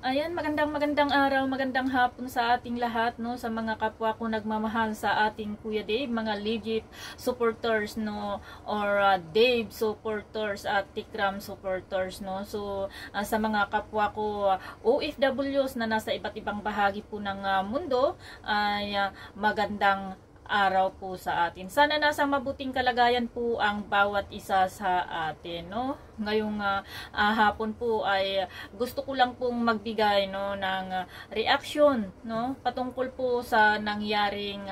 Ayan, magandang araw, magandang hapon sa ating lahat, no, sa mga kapwa ko nagmamahal sa ating Kuya Dave, mga legit supporters, no, or Dave supporters at Tikram supporters, no. So, sa mga kapwa ko OFWs na nasa iba't ibang bahagi po ng mundo, ay magandang araw po sa atin. Sana nasa mabuting kalagayan po ang bawat isa sa atin, no? Ngayong hapon po ay gusto ko lang pong magbigay, no, ng reaction, no, patungkol po sa nangyaring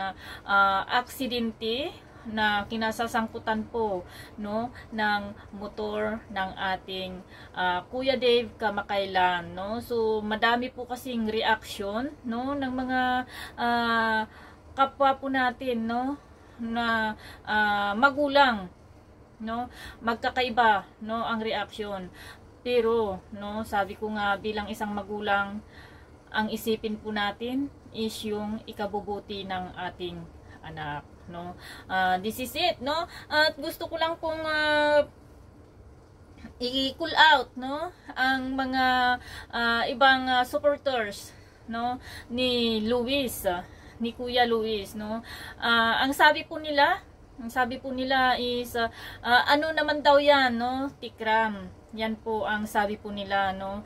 aksidente na kinasasangkutan po, no, ng motor ng ating Kuya Dave kamakailan, no. So madami po kasing reaction, no, ng mga kapwa po natin, no, na magulang, no, magkakaiba, no, ang reaction. Pero, no, sabi ko nga bilang isang magulang, ang isipin po natin is yung ikabubuti ng ating anak, no. This is it, no. At gusto ko lang pong i-call out, no, ang mga ibang supporters, no, ni Luis, ni Kuya Luis, no. Ang sabi po nila is ano naman daw yan, no, Tikram. Yan po ang sabi po nila, no.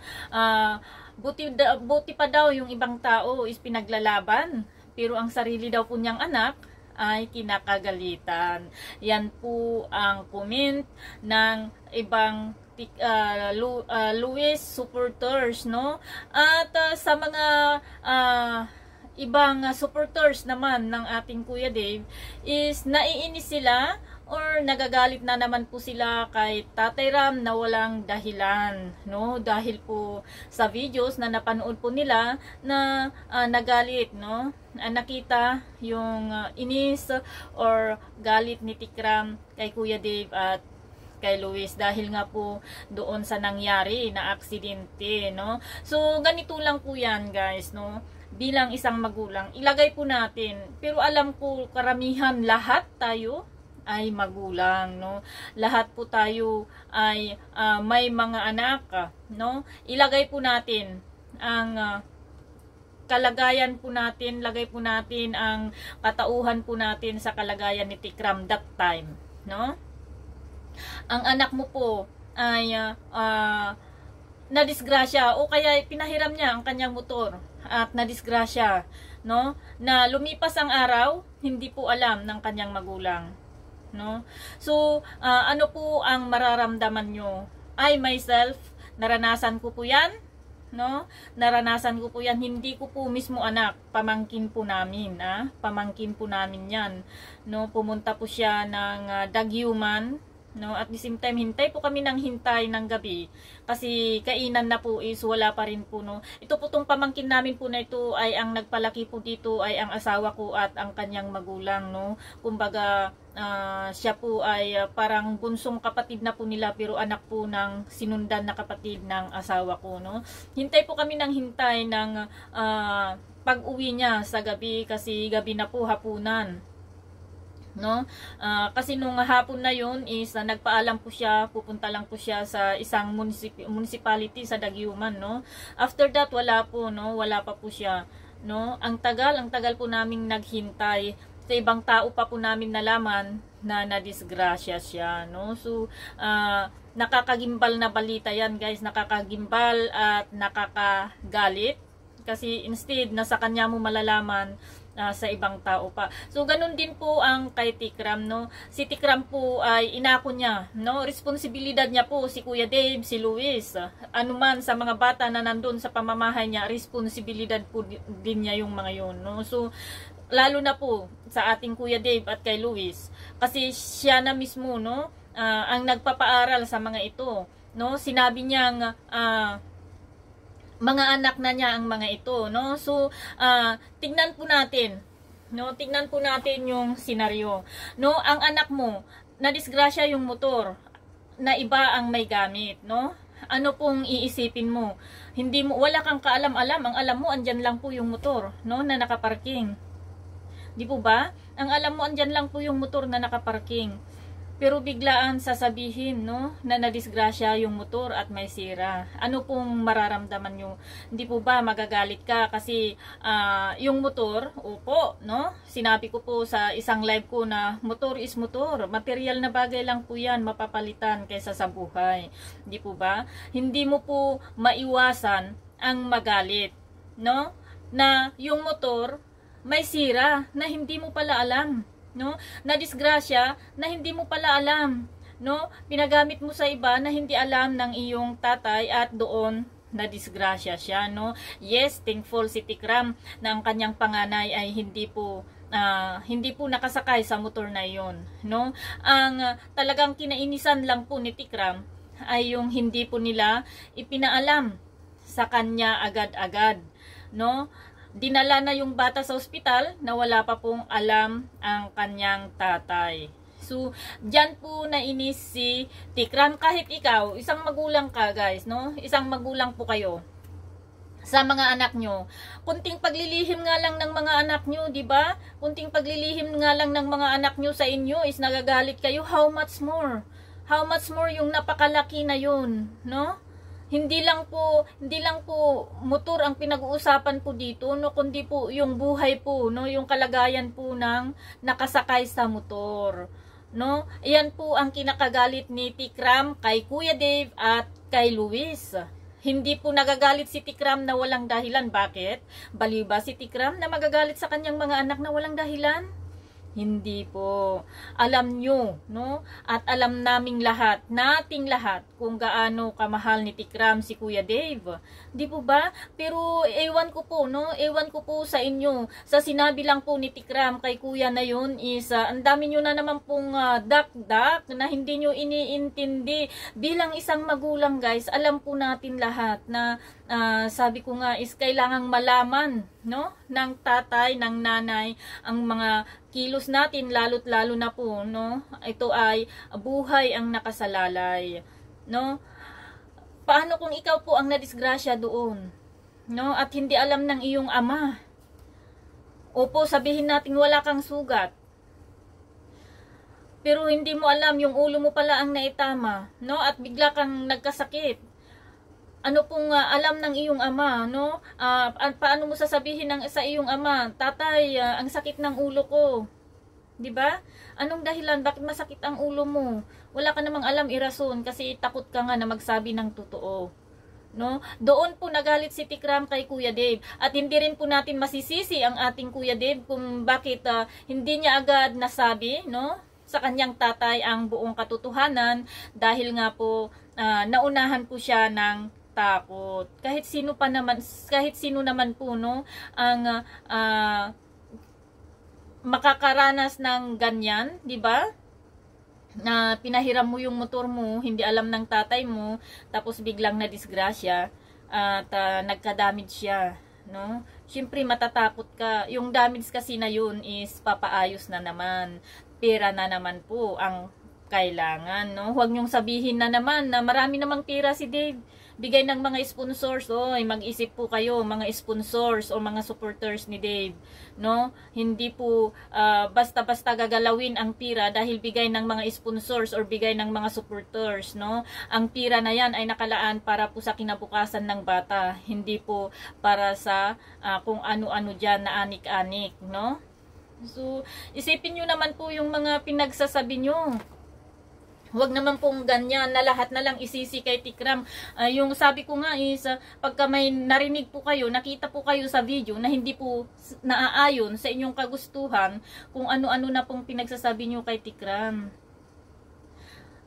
Buti pa daw yung ibang tao is pinaglalaban, pero ang sarili daw po niyang anak ay kinakagalitan. Yan po ang comment ng ibang Luis supporters, no. At sa mga ibang supporters naman ng ating Kuya Dave is naiinis sila or nagagalit na naman po sila kay Tatay Ram na walang dahilan, no, dahil po sa videos na napanood po nila na nagalit, no, nakita yung inis or galit ni Tikram kay Kuya Dave at kay Luis dahil nga po doon sa nangyari na aksidente, no. So ganito lang po yan, guys, no. Bilang isang magulang, ilagay po natin, pero alam ko karamihan lahat tayo ay magulang, no. Lahat po tayo ay may mga anak, no. Ilagay po natin ang kalagayan po natin, lagay po natin ang katauhan po natin sa kalagayan ni Tikram that time, no. Ang anak mo po ay nadisgrasya o kaya pinahiram niya ang kanyang motor at nadisgrasya, no, na lumipas ang araw, hindi po alam ng kanyang magulang, no. So ano po ang mararamdaman nyo? I myself, naranasan ko po yan, no, naranasan ko po yan. Hindi ko po mismo anak, pamangkin po namin, pamangkin po namin yan, no. Pumunta po siya ng Daguman, no, at the same time hintay po kami ng hintay ng gabi kasi kainan na po is wala pa rin po, no. Ito po tong pamangkin namin po na ito ay ang nagpalaki po dito ay ang asawa ko at ang kanyang magulang, no. Kumbaga siya po ay parang bunsong kapatid na po nila pero anak po ng sinundan na kapatid ng asawa ko, no. Hintay po kami ng hintay ng pag-uwi niya sa gabi kasi gabi na po, hapunan, no. Kasi nung hapon na yun is nagpaalam po siya, pupunta lang po siya sa isang municipality sa Daguman, no. After that wala po, no, wala pa po siya, no. Ang tagal po naming naghintay. Sa ibang tao pa po namin nalaman na nadisgrasya siya, no. So nakakagimbal na balita yan, guys, nakakagimbal at nakakagalit kasi instead na sa kanya mo malalaman, sa ibang tao pa. So ganun din po ang kay Tikram, no. Si Tikram po ay inako niya, no, responsibilidad niya po si Kuya Dave, si Luis, anuman sa mga bata na nandun sa pamamahay niya, responsibilidad po din niya yung mga yun, no. So lalo na po sa ating Kuya Dave at kay Luis kasi siya na mismo, no, ang nagpapaaral sa mga ito, no. Sinabi niyang mga anak na niya ang mga ito, no. So tignan po natin, no, tignan po natin yung senaryo, no. Ang anak mo nadisgrasya yung motor na iba ang may gamit, no. Ano pong iisipin mo? Hindi mo, wala kang kaalam-alam, ang alam mo andyan lang po yung motor, no, na nakaparking, di po ba? Ang alam mo andyan lang po yung motor na nakaparking. Pero biglaan sasabihin, no, na nadisgrasya yung motor at may sira. Ano pong mararamdaman nyo? Hindi po ba magagalit ka kasi yung motor, opo, no? Sinabi ko po sa isang live ko na motor is motor. Material na bagay lang po yan, mapapalitan kaysa sa buhay. Hindi po ba? Hindi mo po maiwasan ang magalit, no? Na yung motor may sira na hindi mo pala alam. No, na disgrasya na hindi mo pala alam, no, pinagamit mo sa iba na hindi alam ng iyong tatay at doon na disgrasya siya, no. Yes, thankful si Tikram na ang kanyang panganay ay hindi po nakasakay sa motor na iyon, no. Ang talagang kinainisan lang po ni Tikram ay yung hindi po nila ipinaalam sa kanya agad-agad, no. Dinala na yung bata sa ospital na wala pa pong alam ang kanyang tatay. So, dyan po nainis si Tikram. Kahit ikaw, isang magulang ka guys, no? Isang magulang po kayo sa mga anak nyo. Kunting paglilihim nga lang ng mga anak nyo, di ba? Kunting paglilihim nga lang ng mga anak nyo sa inyo is nagagalit kayo. How much more? How much more yung napakalaki na yun, no? Hindi lang po motor ang pinag-uusapan po dito, no, kundi po yung buhay po, no, yung kalagayan po ng nakasakay sa motor, no. Iyan po ang kinakagalit ni Tikram kay Kuya Dave at kay Luis. Hindi po nagagalit si Tikram na walang dahilan. Bakit? Baliw ba si Tikram na magagalit sa kanyang mga anak na walang dahilan? Hindi po. Alam nyo, no? At alam naming lahat, nating lahat, kung gaano kamahal ni Tikram si Kuya Dave. Di po ba? Pero ewan ko po, no? Ewan ko po sa inyo. Sa sinabi lang po ni Tikram kay Kuya na yun is, ang dami nyo na naman pong dak-dak na hindi nyo iniintindi. Bilang isang magulang guys, alam po natin lahat na sabi ko nga is kailangang malaman, no, ng tatay, ng nanay ang mga kilos natin, lalo't lalo na po, no, ito ay buhay ang nakasalalay, no. Paano kung ikaw po ang nadisgrasya doon, no, at hindi alam ng iyong ama? Opo, sabihin natin wala kang sugat, pero hindi mo alam yung ulo mo pala ang naitama, no, at bigla kang nagkasakit. Ano pong alam ng iyong ama, no? Paano mo sasabihin sa iyong ama, tatay, ang sakit ng ulo ko. 'Di ba? Anong dahilan bakit masakit ang ulo mo? Wala ka namang alam irason kasi takot ka nga na magsabi ng totoo. No? Doon po nagalit si Tikram kay Kuya Dave. At hindi rin po natin masisisi ang ating Kuya Dave kung bakit hindi niya agad nasabi, no, sa kanyang tatay ang buong katotohanan dahil nga po naunahan po siya ng takot. Kahit sino naman po, no, ang makakaranas ng ganyan, 'di ba? Na pinahiram mo yung motor mo, hindi alam ng tatay mo, tapos biglang na disgrasya at nagka-damage siya, no? Siyempre matatakot ka. Yung damage kasi na yun is papaayos na naman. Pera na naman po ang kailangan, no? Huwag niyong sabihin na naman na marami namang pera si Dave. Bigay ng mga sponsors, mag-isip po kayo, mga sponsors o mga supporters ni Dave, no? Hindi po basta-basta gagalawin ang pira dahil bigay ng mga sponsors or bigay ng mga supporters, no? Ang pira na yan ay nakalaan para po sa kinabukasan ng bata, hindi po para sa kung ano-ano dyan na anik-anik, no? So, isipin nyo naman po yung mga pinagsasabi nyo. Huwag naman pong ganyan na lahat na lang isisi kay Tikram. Yung sabi ko nga is, pagka may narinig po kayo, nakita po kayo sa video na hindi po naaayon sa inyong kagustuhan, kung ano-ano na pong pinagsasabi nyo kay Tikram.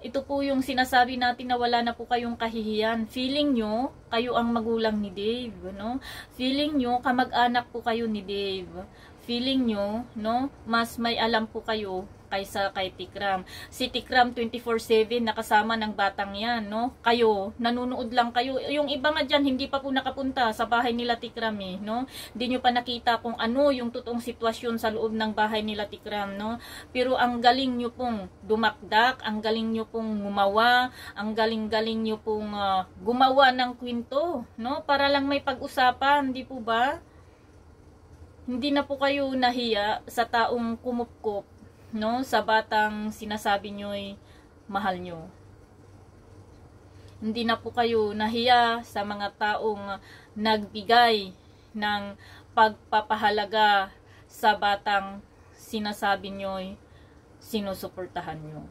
Ito po yung sinasabi natin na wala na po kayong kahihiyan. Feeling nyo, kayo ang magulang ni Dave, no? Feeling nyo, kamag-anak po kayo ni Dave. Feeling nyo, no, mas may alam po kayo kaysa kay Tikram. Si Tikram 24/7 nakasama ng batang yan, no? Kayo, nanunood lang kayo. Yung iba nga dyan, hindi pa po nakapunta sa bahay nila Tikram, no? Hindi nyo pa nakita kung ano yung totoong sitwasyon sa loob ng bahay nila Tikram, no? Pero ang galing nyo pong dumakdak, ang galing nyo pong gumawa, ang galing-galing nyo pong gumawa ng kwento, no? Para lang may pag-usapan, di po ba? Hindi na po kayo nahiya sa taong kumupkop, no, sa batang sinasabi nyo'y mahal nyo. Hindi na po kayo nahiya sa mga taong nagbigay ng pagpapahalaga sa batang sinasabi nyo'y sinusuportahan nyo.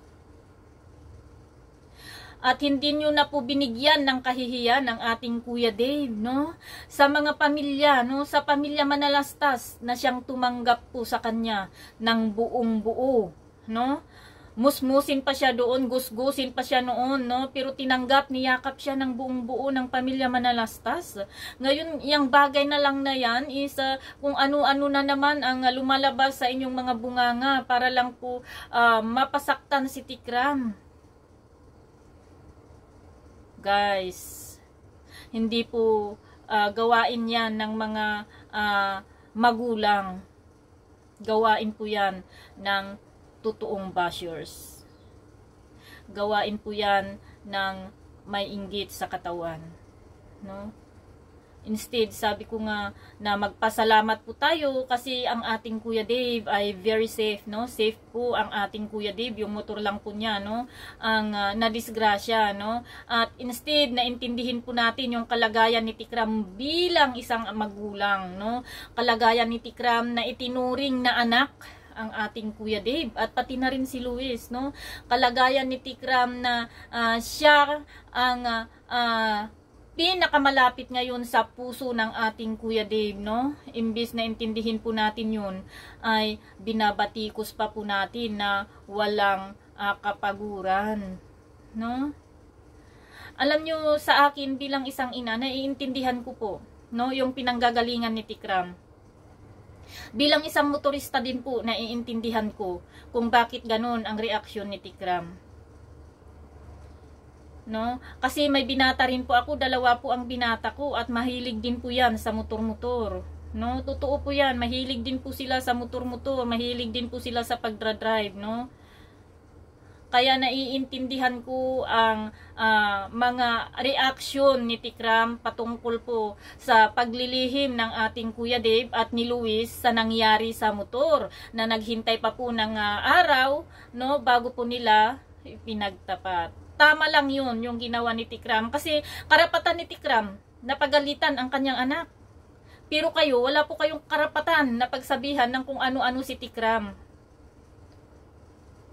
At hindi nyo na po binigyan ng kahihiyan ng ating Kuya Dave, no? Sa mga pamilya, no? Sa pamilya Manalastas na siyang tumanggap po sa kanya ng buong buo, no? Musmusin pa siya doon, gusgusin pa siya noon, no? Pero tinanggap, niyakap siya ng buong buo ng pamilya Manalastas. Ngayon, yung bagay na lang na yan is kung ano-ano na naman ang lumalabas sa inyong mga bunganga para lang po mapasaktan si Tikram. Guys, hindi po gawain yan ng mga magulang. Gawain po yan ng totoong bashers. Gawain po yan ng may inggit sa katawan. No? Instead, sabi ko nga na magpasalamat po tayo kasi ang ating Kuya Dave ay very safe, no? Safe po ang ating Kuya Dave, yung motor lang po niya, no? Ang nadisgrasya, no? At instead, naintindihin po natin yung kalagayan ni Tikram bilang isang magulang, no? Kalagayan ni Tikram na itinuring na anak ang ating Kuya Dave at pati na rin si Luis, no? Kalagayan ni Tikram na siya ang pinakamalapit ngayon sa puso ng ating Kuya Dave, no? Imbis na intindihin po natin yun, ay binabatikos pa po natin na walang kapaguran, no? Alam nyo, sa akin bilang isang ina, naiintindihan ko po, no? Yung pinanggagalingan ni Tikram. Bilang isang motorista din po, naiintindihan ko kung bakit ganun ang reaksyon ni Tikram. No? Kasi may binata rin po ako, 2 po ang binata ko at mahilig din po yan sa motor-motor. No? Totoo po yan, mahilig din po sila sa motor-motor, mahilig din po sila sa pagdra-drive, no? Kaya naiintindihan ko ang mga reaksyon ni Tikram patungkol po sa paglilihim ng ating Kuya Dave at ni Luis sa nangyari sa motor na naghintay pa po ng araw, no, bago po nila pinagtapat. Tama lang yun, yung ginawa ni Tikram. Kasi karapatan ni Tikram na pagalitan ang kanyang anak. Pero kayo, wala po kayong karapatan na pagsabihan ng kung ano-ano si Tikram.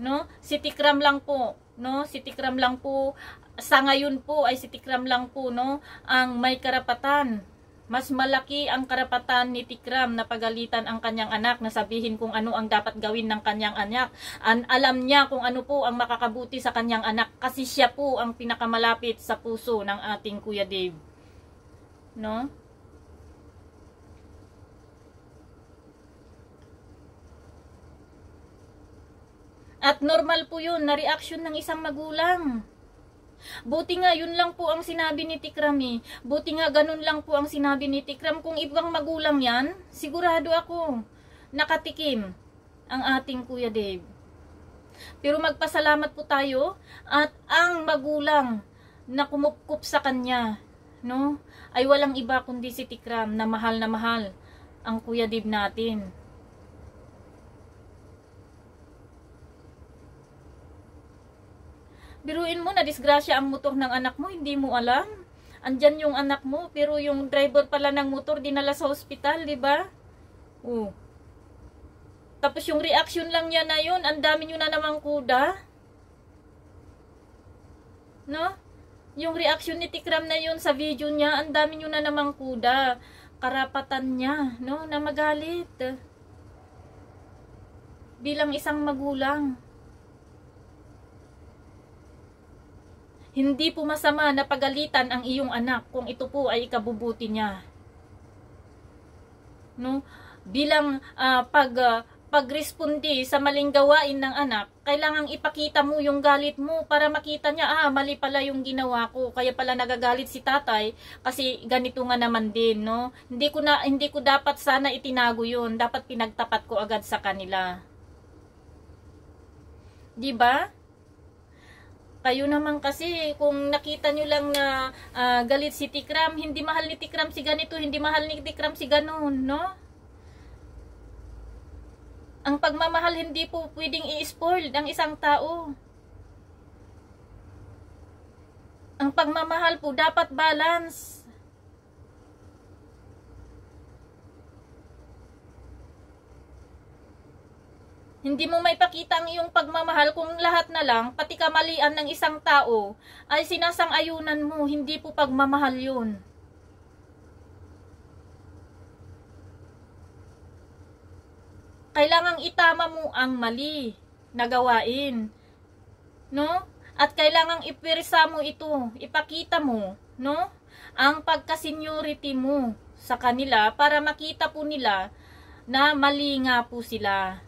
No? Si Tikram lang po, no? Si Tikram lang po, sa ngayon po ay si Tikram lang po, no, ang may karapatan. Mas malaki ang karapatan ni Tikram na pagalitan ang kanyang anak, na sabihin kung ano ang dapat gawin ng kanyang anak. Alam niya kung ano po ang makakabuti sa kanyang anak kasi siya po ang pinakamalapit sa puso ng ating Kuya Dave. No? At normal po yun na reaksyon ng isang magulang. Buti nga yun lang po ang sinabi ni Tikram eh. Buti nga ganun lang po ang sinabi ni Tikram. Kung ibang magulang yan, sigurado ako nakatikim ang ating Kuya Dave. Pero magpasalamat po tayo at ang magulang na kumupkup sa kanya, no, ay walang iba kundi si Tikram na mahal ang Kuya Dave natin. Biruin mo na disgrasya ang motor ng anak mo, hindi mo alam. Andyan yung anak mo, pero yung driver pala ng motor dinala sa ospital, di ba? Oh. Tapos yung reaction lang niya na yun, ang dami nyo na namang kuda. No? Yung reaction ni Tikram na yun sa video niya, ang dami nyo na namang kuda. Karapatan niya, no, na magalit. Bilang isang magulang. Hindi po masama na pagalitan ang iyong anak kung ito po ay ikabubuti niya. No? Bilang pagresponde sa maling gawain ng anak, kailangang ipakita mo yung galit mo para makita niya, mali pala yung ginawa ko, kaya pala nagagalit si tatay kasi ganito nga naman din, no? Hindi ko dapat sana itinago yun, dapat pinagtapat ko agad sa kanila. 'Di ba? Kayo naman kasi, kung nakita nyo lang na galit si Tikram, hindi mahal ni Tikram si ganito, hindi mahal ni Tikram si ganon, no? Ang pagmamahal hindi po pwedeng i-spoil ng isang tao. Ang pagmamahal po dapat balance. Hindi mo maipakita ang iyong pagmamahal kung lahat na lang, pati kamalian ng isang tao, ay sinasang-ayunan mo. Hindi po pagmamahal yun. Kailangang itama mo ang mali na gawain. No? At kailangang ipirsa mo ito, ipakita mo, no? Ang pagka-seniority mo sa kanila para makita po nila na mali nga po sila.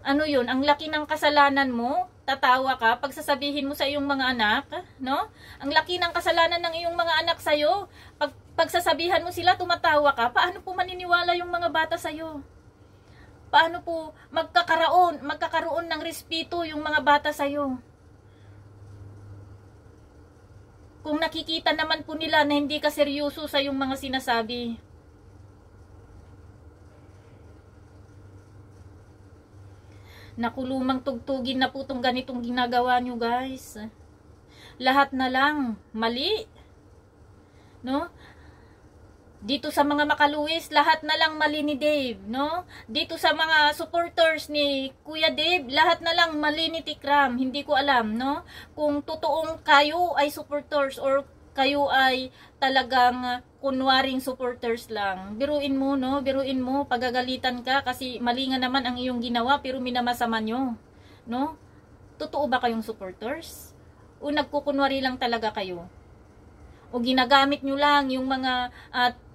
Ano yun? Ang laki ng kasalanan mo, tatawa ka pag sasabihin mo sa iyong mga anak, no? Ang laki ng kasalanan ng iyong mga anak sa iyo. Pag sasabihan mo sila, tumatawa ka. Paano po maniniwala yung mga bata sa iyo? Paano po magkakaroon ng respeto yung mga bata sa iyo? Kung nakikita naman po nila na hindi ka seryoso sa yung mga sinasabi. Nakulumang tugtugin na po itong ganitong ginagawa nyo, guys. Lahat na lang mali. No? Dito sa mga makaluwis, lahat na lang mali ni Dave, no? Dito sa mga supporters ni Kuya Dave, lahat na lang mali ni Tikram. Hindi ko alam, no? Kung totoong kayo ay supporters or kayo ay talagang kunwaring supporters lang. Biruin mo, no? Biruin mo, pagagalitan ka kasi mali nga naman ang iyong ginawa pero minamasama nyo, no? Totoo ba kayong supporters? O nagkukunwari lang talaga kayo? O ginagamit nyo lang yung mga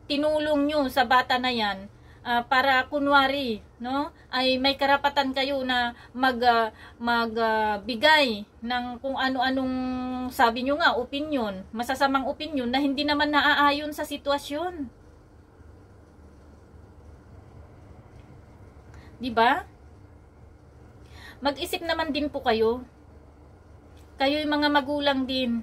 tinulong nyo sa bata na yan para kunwari, no? Ay may karapatan kayo na magbigay ng kung ano-anong sabi nyo nga, opinion, masasamang opinion na hindi naman naaayon sa sitwasyon. Diba? Mag-isip naman din po kayo. Kayo yung mga magulang din.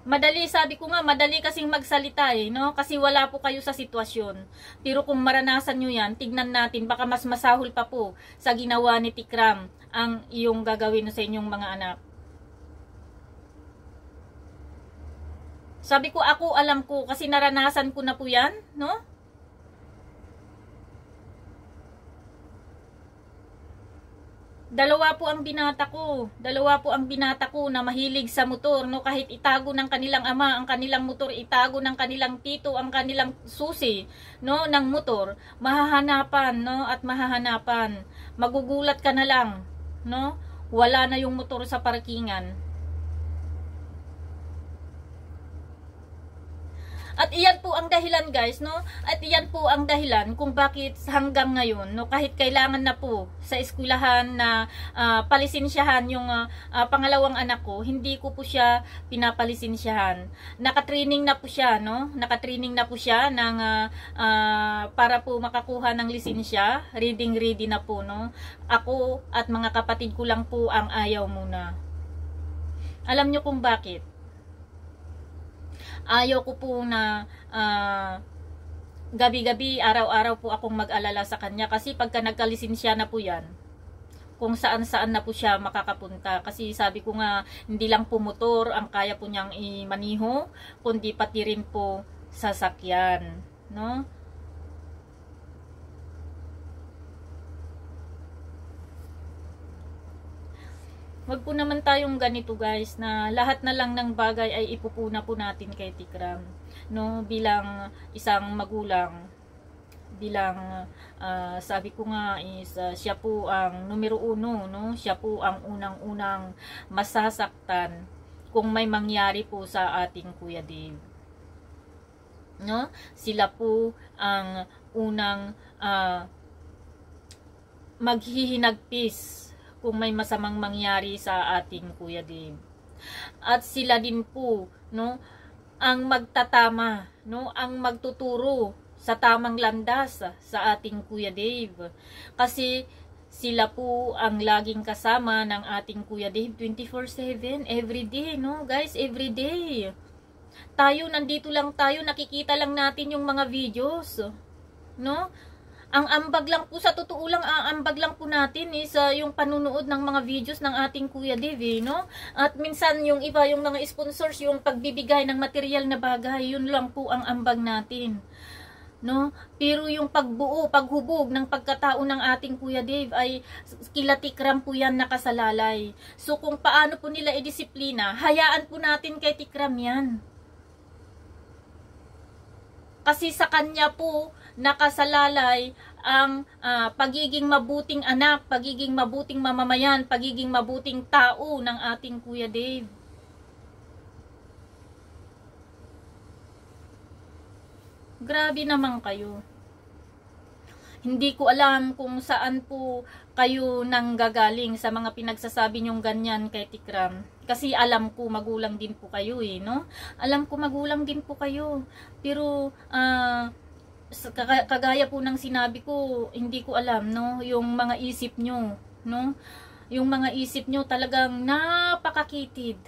Madali, sabi ko nga, madali kasing magsalita no? Kasi wala po kayo sa sitwasyon. Pero kung maranasan nyo yan, tignan natin, baka mas masahol pa po sa ginawa ni Tikram ang iyong gagawin sa inyong mga anak. Sabi ko, ako alam ko, kasi naranasan ko na po yan, no? Dalawa po ang binata ko na mahilig sa motor, no? Kahit itago ng kanilang ama ang kanilang motor, itago ng kanilang tito ang kanilang susi, no, ng motor, mahahanapan, no, at mahahanapan. Magugulat ka na lang, no? Wala na yung motor sa parkingan. At iyan po ang dahilan, guys, no? At iyan po ang dahilan kung bakit hanggang ngayon, no, kahit kailangan na po sa eskwelahan na palisensyahan yung pangalawang anak ko, hindi ko po siya pinapalisensyahan. Nakatraining na po siya, no? Nakatraining na po siya ng para po makakuha ng lisensya. Ready na po, no? Ako at mga kapatid ko lang po ang ayaw muna. Alam nyo kung bakit? Ayaw ko po na gabi-gabi, araw-araw po akong mag-alala sa kanya. Kasi pagka nagkalisensya na po yan, kung saan-saan na po siya makakapunta. Kasi sabi ko nga, hindi lang po motor ang kaya po niyang imaniho, kundi pati rin po sasakyan. No? Wag po naman tayong ganito, guys, na lahat na lang ng bagay ay ipupuna po natin kay Tikram, no? Bilang isang magulang, bilang sabi ko nga is siya po ang numero 1, no? Siya po ang unang-unang masasaktan kung may mangyari po sa ating Kuya Dave, no? Sila po ang unang maghihinagpis kung may masamang mangyari sa ating Kuya Dave. At sila din po, no, ang magtatama, no, ang magtuturo sa tamang landas sa ating Kuya Dave. Kasi sila po ang laging kasama ng ating Kuya Dave 24/7, everyday, no, guys, everyday. Tayo, nandito lang tayo, nakikita lang natin yung mga videos. no? Ang ambag lang po, sa totoo lang, ang ambag lang po natin is yung panunood ng mga videos ng ating Kuya Dave, no? At minsan yung iba, yung mga sponsors, yung pagbibigay ng material na bagay, yun lang po ang ambag natin, no? Pero yung pagbuo, paghubog ng pagkatao ng ating Kuya Dave ay kila Tikram po yan nakasalalay. So kung paano po nila idisiplina, hayaan po natin kay Tikram yan. Kasi sa kanya po nakasalalay ang pagiging mabuting anak, pagiging mabuting mamamayan, pagiging mabuting tao ng ating Kuya Dave. Grabe naman kayo. Hindi ko alam kung saan po kayo nanggagaling sa mga pinagsasabi nyong ganyan kay Tikram. Kasi alam ko magulang din po kayo no? Alam ko magulang din po kayo. Pero kagaya po ng sinabi ko, hindi ko alam, no? Yung mga isip nyo, no? Yung mga isip nyo talagang napakakitid.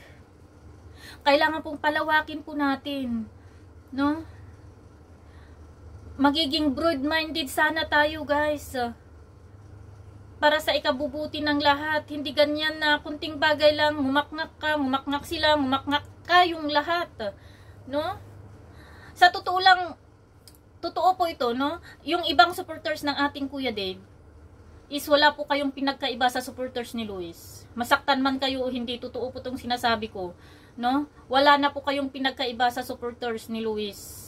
Kailangan pong palawakin po natin, no? Magiging broad-minded sana tayo, guys. Para sa ikabubuti ng lahat. Hindi ganyan na kunting bagay lang, mumakngak ka, mumakngak sila, mumakngak kayong lahat. No? Sa totoo lang, totoo po ito, no? Yung ibang supporters ng ating Kuya Dave, is wala po kayong pinagkaiba sa supporters ni Luis. Masaktan man kayo o hindi, totoo po itong sinasabi ko, no? Wala na po kayong pinagkaiba sa supporters ni Luis.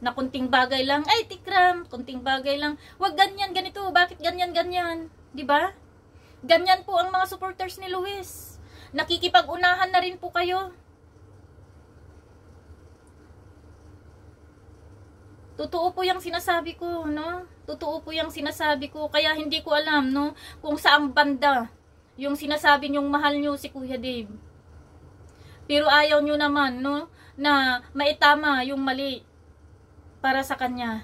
Na kunting bagay lang, ay Tikram, kunting bagay lang, wag ganyan, ganito, bakit ganyan, ganyan, di ba? Ganyan po ang mga supporters ni Luis. Nakikipag-unahan na rin po kayo. Totoo po yung sinasabi ko, no? Totoo po yung sinasabi ko, kaya hindi ko alam, no? Kung saang banda yung sinasabi nyong mahal nyo si Kuya Dave. Pero ayaw nyo naman, no? Na maitama yung mali para sa kanya.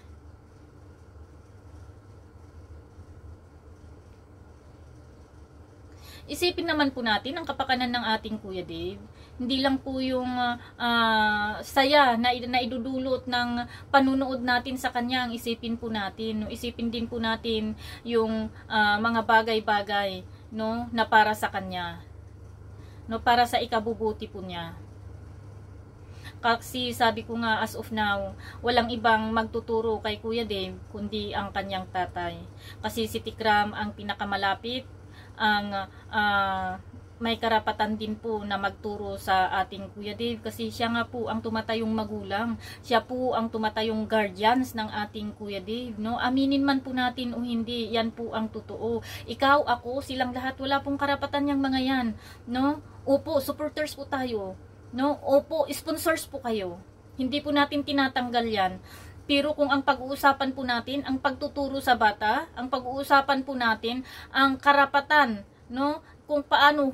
Isipin naman po natin ang kapakanan ng ating Kuya Dave. Hindi lang po yung saya na idudulot ng panunood natin sa kanya ang isipin po natin. No? Isipin din po natin yung mga bagay-bagay, no, na para sa kanya. No, para sa ikabubuti po niya. Kasi sabi ko nga, as of now, walang ibang magtuturo kay Kuya Dave kundi ang kanyang tatay. Kasi si Tikram ang pinakamalapit, ang may karapatan din po na magturo sa ating Kuya Dave kasi siya nga po ang tumatayong magulang. Siya po ang tumatayong guardians ng ating Kuya Dave, no? Aminin man po natin o hindi, yan po ang totoo. Ikaw, ako, silang lahat, wala pong karapatan yang mga yan, no? Opo, supporters po tayo. No? Opo, sponsors po kayo. Hindi po natin tinatanggal yan. Pero kung ang pag-uusapan po natin, ang pagtuturo sa bata, ang pag-uusapan po natin, ang karapatan, no? Kung paano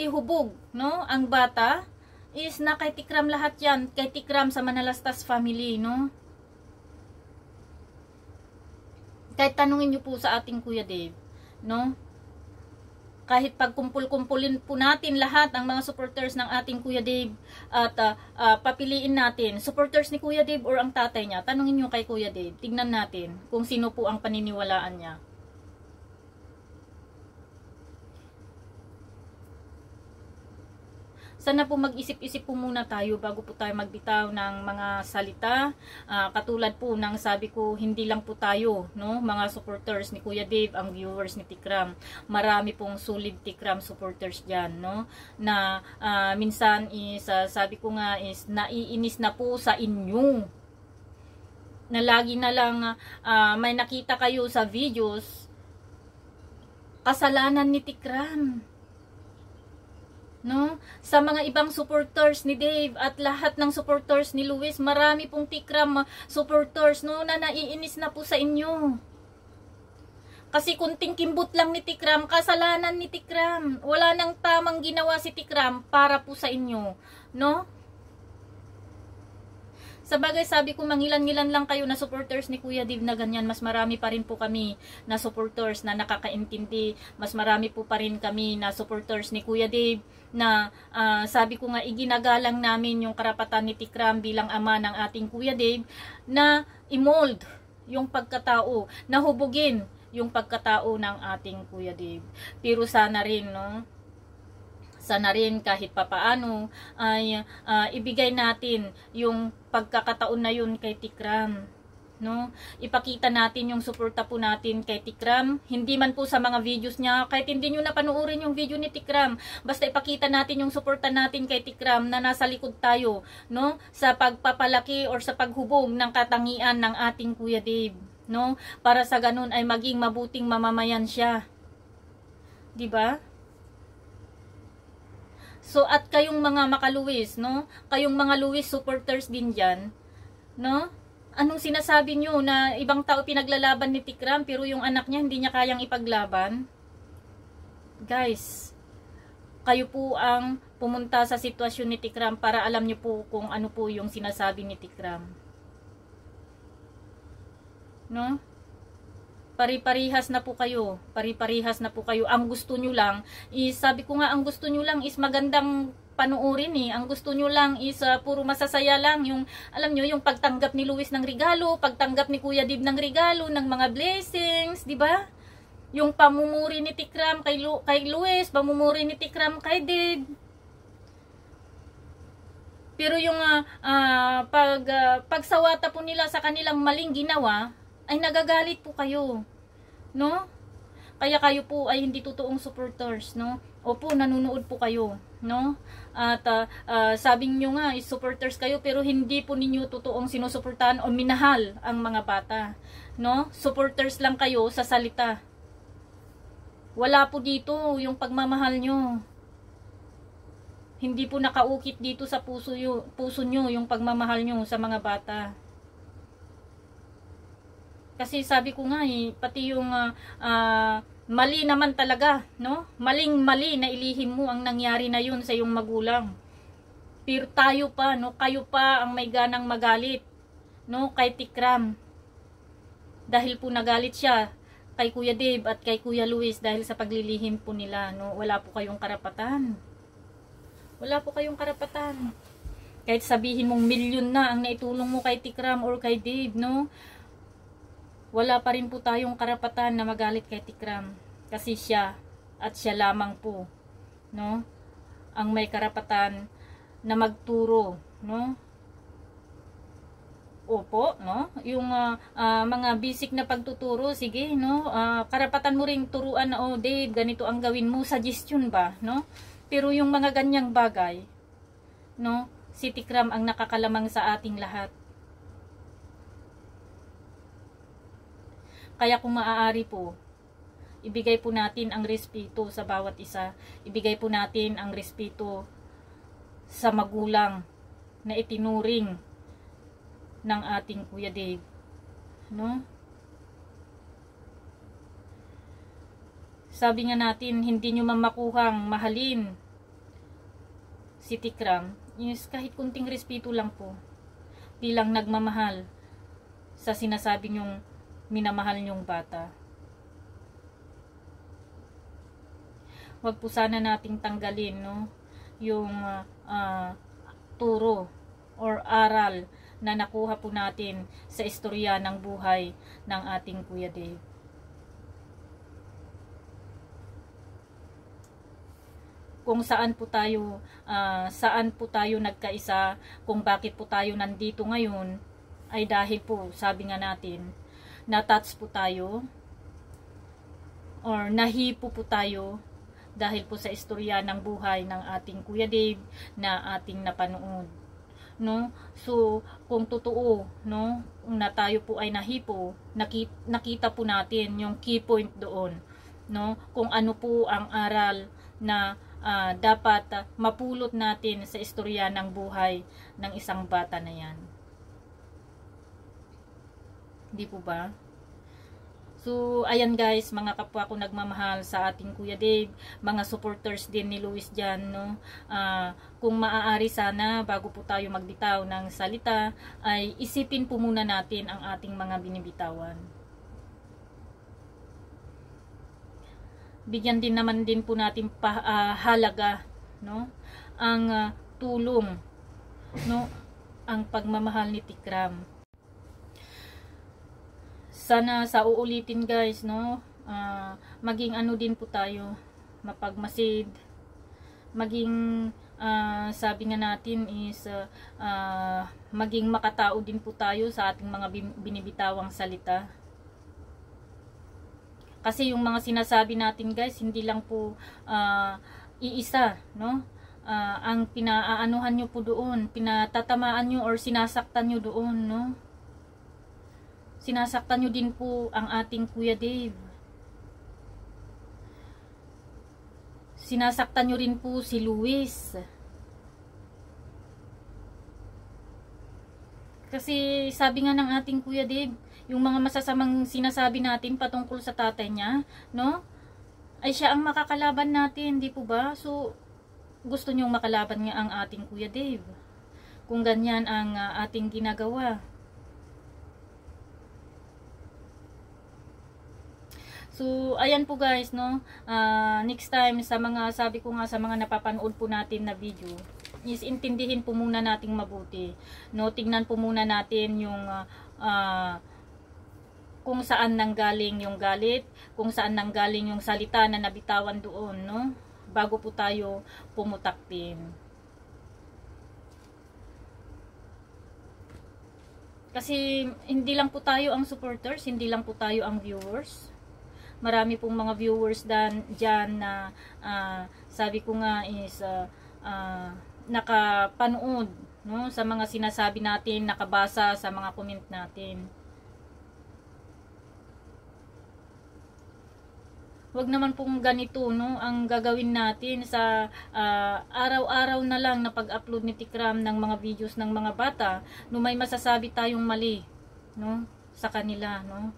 ihubog, no? Ang bata, is na kay Tikram lahat yan. Kay Tikram sa Manalastas family, no? Kahit tanungin nyo po sa ating Kuya Dave, no? Kahit pagkumpul-kumpulin po natin lahat ang mga supporters ng ating Kuya Dave at papiliin natin, supporters ni Kuya Dave or ang tatay niya, tanungin nyo kay Kuya Dave, tignan natin kung sino po ang paniniwalaan niya. Sana po mag-isip-isip po muna tayo bago po tayo magbitaw ng mga salita. Katulad po ng sabi ko, hindi lang po tayo, no, mga supporters ni Kuya Dave, ang viewers ni Tikram. Marami pong solid Tikram supporters dyan, no, na minsan is, sabi ko nga is, naiinis na po sa inyo. Na lagi na lang may nakita kayo sa videos, kasalanan ni Tikram. No? Sa mga ibang supporters ni Dave at lahat ng supporters ni Luis, marami pong Tikram supporters, no, na naiinis na po sa inyo. Kasi kunting kimbot lang ni Tikram, kasalanan ni Tikram. Wala nang tamang ginawa si Tikram para po sa inyo, no? Sabagay, sabi ko, mangilan-ngilan lang kayo na supporters ni Kuya Dave na ganyan. Mas marami pa rin po kami na supporters na nakakaintindi. Mas marami po pa rin kami na supporters ni Kuya Dave na sabi ko nga, iginagalang namin yung karapatan ni Tikram bilang ama ng ating Kuya Dave na i-mold, yung pagkatao, nahubugin yung pagkatao ng ating Kuya Dave. Pero sana rin, no? Sana rin kahit papaano ay ibigay natin yung pagkakataon na yun kay Tikram, no? Ipakita natin yung suporta po natin kay Tikram, hindi man po sa mga videos niya, kahit hindi niyo na panoorin yung video ni Tikram, basta ipakita natin yung suporta natin kay Tikram na nasa likod tayo, no? Sa pagpapalaki or sa paghubog ng katangian ng ating Kuya Dave, no? Para sa ganun ay maging mabuting mamamayan siya. 'Di ba? So, at kayong mga makaluwis, no? Kayong mga Luwis supporters din dyan, no? Anong sinasabi nyo na ibang tao pinaglalaban ni Tikram pero yung anak niya hindi niya kayang ipaglaban? Guys, kayo po ang pumunta sa sitwasyon ni Tikram para alam nyo po kung ano po yung sinasabi ni Tikram. No? Pari-parihas na po kayo. Pari-parihas na po kayo. Ang gusto nyo lang is, sabi ko nga, ang gusto nyo lang is magandang panuorin eh. Ang gusto nyo lang is puro masasaya lang. Yung, alam nyo, yung pagtanggap ni Luis ng regalo, pagtanggap ni Kuya Dib ng regalo, ng mga blessings, di ba? Yung pamumuri ni Tikram kay Luis, pamumuri ni Tikram kay Dib. Pero yung pagsawata po nila sa kanilang maling ginawa, ay nagagalit po kayo, no? Kaya kayo po ay hindi totoong supporters, no? Opo, nanonood po kayo, no? At sabi niyo nga, is supporters kayo pero hindi po ninyo totoong sinusuportahan o minahal ang mga bata, no? Supporters lang kayo sa salita. Wala po dito yung pagmamahal nyo. Hindi po nakaukit dito sa puso nyo yung pagmamahal nyo sa mga bata. Kasi sabi ko nga pati yung mali naman talaga, no? Maling-mali na ilihim mo ang nangyari na yun sa iyong magulang. Pero tayo pa, no? Kayo pa ang may ganang magalit, no? Kay Tikram. Dahil po nagalit siya kay Kuya Dave at kay Kuya Luis dahil sa paglilihim po nila, no? Wala po kayong karapatan. Wala po kayong karapatan. Kahit sabihin mong milyon na ang naitulong mo kay Tikram or kay Dave, no? Wala pa rin po tayong karapatan na magalit kay Tikram. Kasi siya at siya lamang po, no? Ang may karapatan na magturo, no? Opo, no? Yung mga basic na pagtuturo, sige, no? Karapatan mo ring turuan na, oh, Dave, ganito ang gawin mo, suggestion ba, no? Pero yung mga ganyang bagay, no? Si Tikram ang nakakalamang sa ating lahat. Kaya kung maaari po, ibigay po natin ang respeto sa bawat isa. Ibigay po natin ang respeto sa magulang na itinuring ng ating Kuya Dave, no? Sabi nga natin, hindi nyo mamakuhang mahalin si Tikram, yes, kahit kunting respeto lang po bilang nagmamahal sa sinasabi nyong minamahal nyong bata. Wag po sana nating tanggalin, no, yung turo or aral na nakuha po natin sa istorya ng buhay ng ating Kuya Dave. Kung saan po tayo nagkaisa, kung bakit po tayo nandito ngayon, ay dahil po, sabi nga natin, na-touch po tayo or nahipo po tayo dahil po sa istorya ng buhay ng ating Kuya Dave na ating napanood, no? So kung totoo, no, na tayo po ay nahipo, nakita po natin yung key point doon, no, kung ano po ang aral na dapat mapulot natin sa istorya ng buhay ng isang bata na yan. Di po ba? So, ayan guys, mga kapwa ko nagmamahal sa ating Kuya Dave, mga supporters din ni Luis dyan, no? Kung maaari sana, bago po tayo magbitaw ng salita, ay isipin po muna natin ang ating mga binibitawan. Bigyan din naman din po natin halaga, no? Ang tulong, no? Ang pagmamahal ni Tikram. sana sa uulitin guys, no, maging ano din po tayo, mapagmasid, maging sabi nga natin is maging makatao din po tayo sa ating mga binibitawang salita. Kasi yung mga sinasabi natin guys, hindi lang po iisa, no? Ang pinaaanuhan nyo po doon, pinatatamaan nyo or sinasaktan nyo doon, no? Sinasaktan nyo din po ang ating Kuya Dave. Sinasaktan nyo rin po si Luis. Kasi sabi nga ng ating Kuya Dave, yung mga masasamang sinasabi natin patungkol sa tatay niya, no? Ay siya ang makakalaban natin, di po ba? So, gusto nyong makalaban nga ang ating Kuya Dave. Kung ganyan ang ating ginagawa. So, ayan po guys, no? Next time, sa mga, sabi ko nga sa mga napapanood po natin na video, is intindihin po muna nating mabuti. No? Tingnan po muna natin yung kung saan nanggaling yung galit, kung saan nanggaling yung salita na nabitawan doon, no? Bago po tayo pumutaktin. Kasi hindi lang po tayo ang supporters, hindi lang po tayo ang viewers. Marami pong mga viewers dyan na sabi ko nga is nakapanood, no, sa mga sinasabi natin, nakabasa sa mga comment natin. Wag naman pong ganito, no, ang gagawin natin sa araw-araw na lang na pag-upload ni Tikram ng mga videos ng mga bata, no, may masasabi tayong mali, no, sa kanila, no.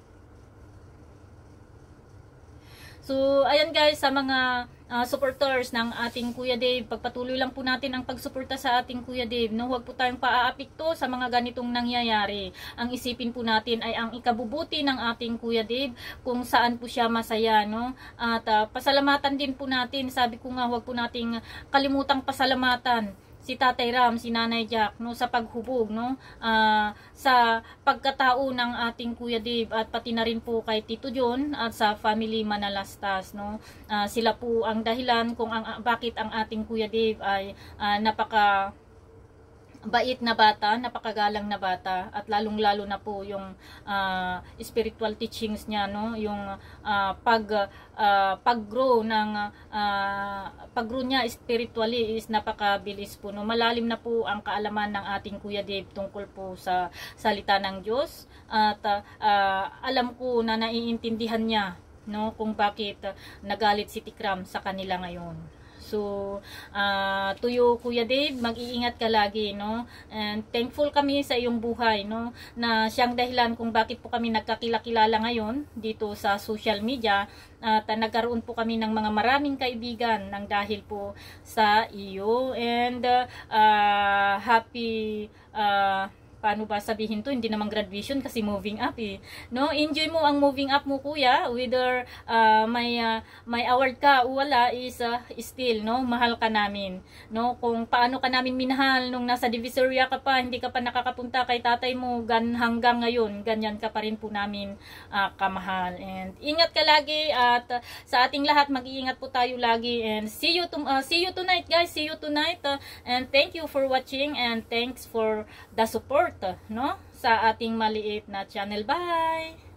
So, ayan guys, sa mga supporters ng ating Kuya Dave, pagpatuloy lang po natin ang pagsuporta sa ating Kuya Dave, no? Huwag po tayong paaapekto sa mga ganitong nangyayari. Ang isipin po natin ay ang ikabubuti ng ating Kuya Dave, kung saan po siya masaya, no? At pasalamatan din po natin, sabi ko nga, huwag po nating kalimutang pasalamatan si Tatay Ram, si Nanay Jack, no, sa paghubog, no, sa pagkatao ng ating Kuya Dave, at pati na rin po kay Tito John at sa family Manalastas, no. Sila po ang dahilan kung bakit ang ating Kuya Dave ay napaka bait na bata, napakagalang na bata, at lalong-lalo na po yung spiritual teachings niya, no, yung pag-grow niya spiritually is napakabilis po, no. Malalim na po ang kaalaman ng ating Kuya Dave tungkol po sa salita ng Diyos, at alam ko na naiintindihan niya, no, kung bakit nagalit si Tikram sa kanila ngayon. So, to you, Kuya Dave, mag-iingat ka lagi, no? And thankful kami sa iyong buhay, no? Na siyang dahilan kung bakit po kami nagkakilala ngayon dito sa social media. At nagkaroon po kami ng mga maraming kaibigan ng dahil po sa iyo. And happy paano ba sabihin to, hindi naman graduation kasi moving up eh, no. Enjoy mo ang moving up mo, kuya, whether may award ka o wala, is still, no, mahal ka namin, no. Kung paano ka namin minahal nung nasa Divisoria ka pa, hindi ka pa nakakapunta kay tatay mo, hanggang ngayon ganyan ka pa rin po namin kamahal. And ingat ka lagi, at sa ating lahat mag-iingat po tayo lagi, and see you tonight guys, see you tonight, and thank you for watching, and thanks for the support, no, sa ating maliit na channel. Bye!